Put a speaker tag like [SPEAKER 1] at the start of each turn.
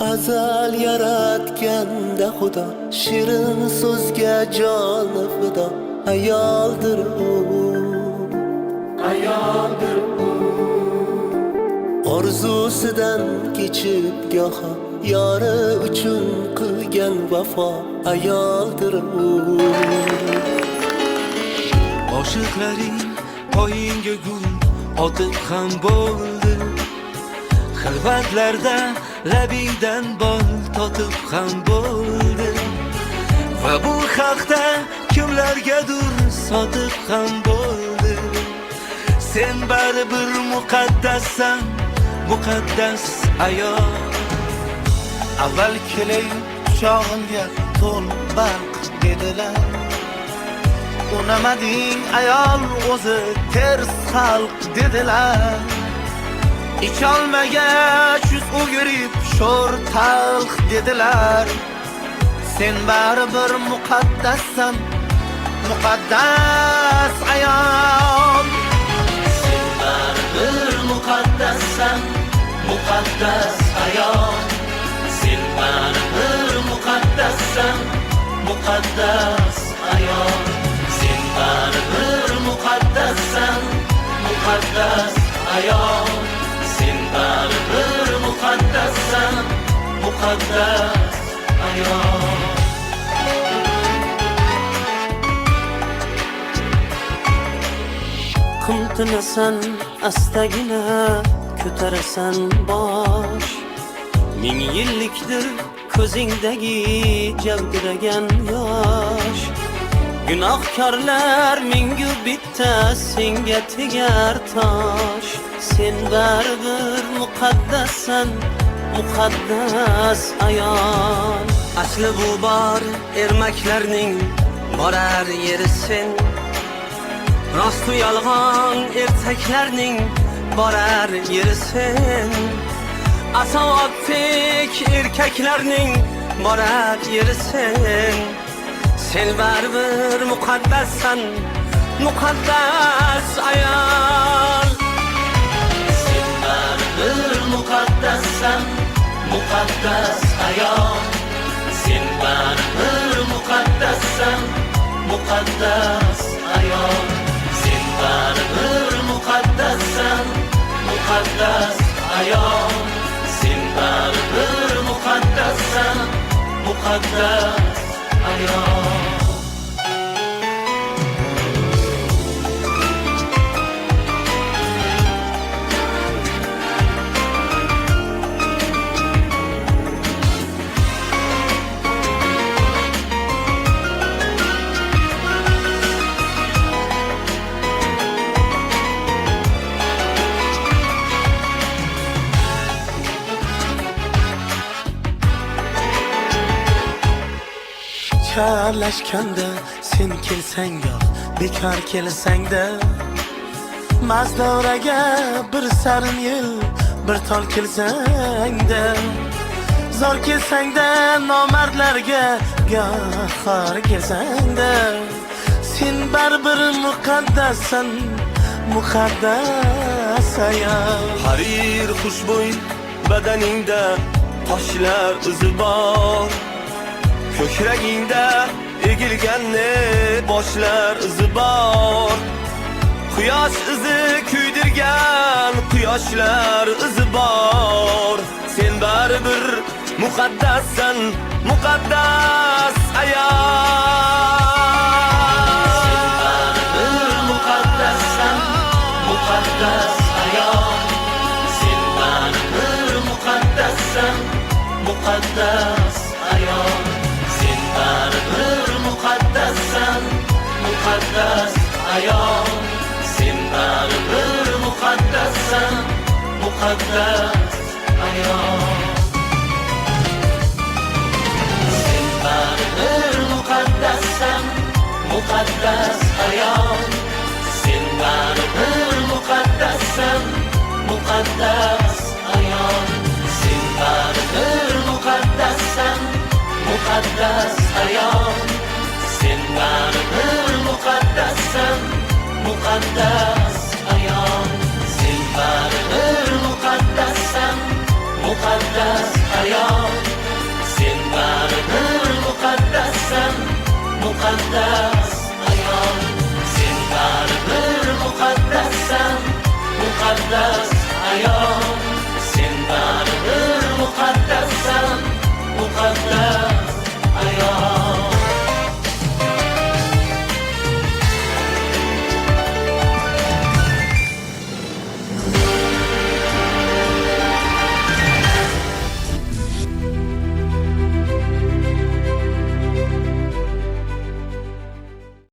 [SPEAKER 1] Azal yaratganda Xudo shirin so'zga joni fido. Ayoldir u, ayoldir u. Orzusidan kechib goho yori uchun qilgan vafo. Ayoldir u.
[SPEAKER 2] Oshiqlaring poyinga gul otib ham bo'ldi. Xilvatlarda labingdan bol totib ham bo'ldi. Va bu haqda kimlargadir sotib ham bo'ldi. Sen baribir muqaddassan, muqaddas ayol.
[SPEAKER 3] Avval kelay quchog'imga to'l barq dedilar. Unamading ayol o'zi ters xalq dedilar. İçalmagach yuz o'girib sho'r talx dedilar. Sen baribir muqaddassan, muqaddas ayol.
[SPEAKER 1] Sen baribir muqaddassan, muqaddas ayol. Sen baribir muqaddassan, muqaddas ayol. Sen baribir muqaddassan, muqaddas ayol. Sen baribir muqaddassan, muqaddas ayol.
[SPEAKER 4] Qimtinasan astagina ko'tarasan bosh. Ming yillikdir ko'zingdagi javdiragan yosh. Gunohkorlar mingu bitta senga tegar tosh. Sen baribir muqaddassan, muqaddas ayol. Asli bu bor ermaklarning borar yeri sen. Rostu yolg'on ertaklarning borar yeri sen. Asovatdek erkaklarning borar yeri sen. Sen baribir muqaddassan, muqaddas ayol.
[SPEAKER 1] Sen baribir muqaddassan, muqaddas ayol. Sen baribir muqaddassan, muqaddas ayol. Sen baribir muqaddassan, muqaddas ayol. Sen baribir muqaddassan, muqaddas ayol.
[SPEAKER 3] Charlashganda sen kelsang yo'q, bekor kelsang-da. Mazdoraga bir sarin yil, bir tol kelsang-da. Zor kelsang-da nomardlarga gohor kelsang-da. Sen baribir muqaddassan, muqaddas ayol.
[SPEAKER 2] Harir xushbo'y badaningda toshlar izi bor. Ko'kragingda egilganni boshlar izi bor. Quyosh izi kuydirgan quyoshlar izi bor. Sen baribir muqaddassan, muqaddas ayol.
[SPEAKER 1] Sen baribir muqaddassan, muqaddas ayol. Sen baribir muqaddassan, muqaddas ayol. Sen baribir muqaddassan, muqaddas ayol. Sen baribir muqaddassan, muqaddas ayol. Sen baribir muqaddassan, muqaddas ayol. Sen baribir muqaddassan, muqaddas ayol. Sen baribir muqaddassan, muqaddas ayol. Sen baribir muqaddassan, muqaddas ayol. Sen baribir muqaddassan, muqaddas ayol. muqaddas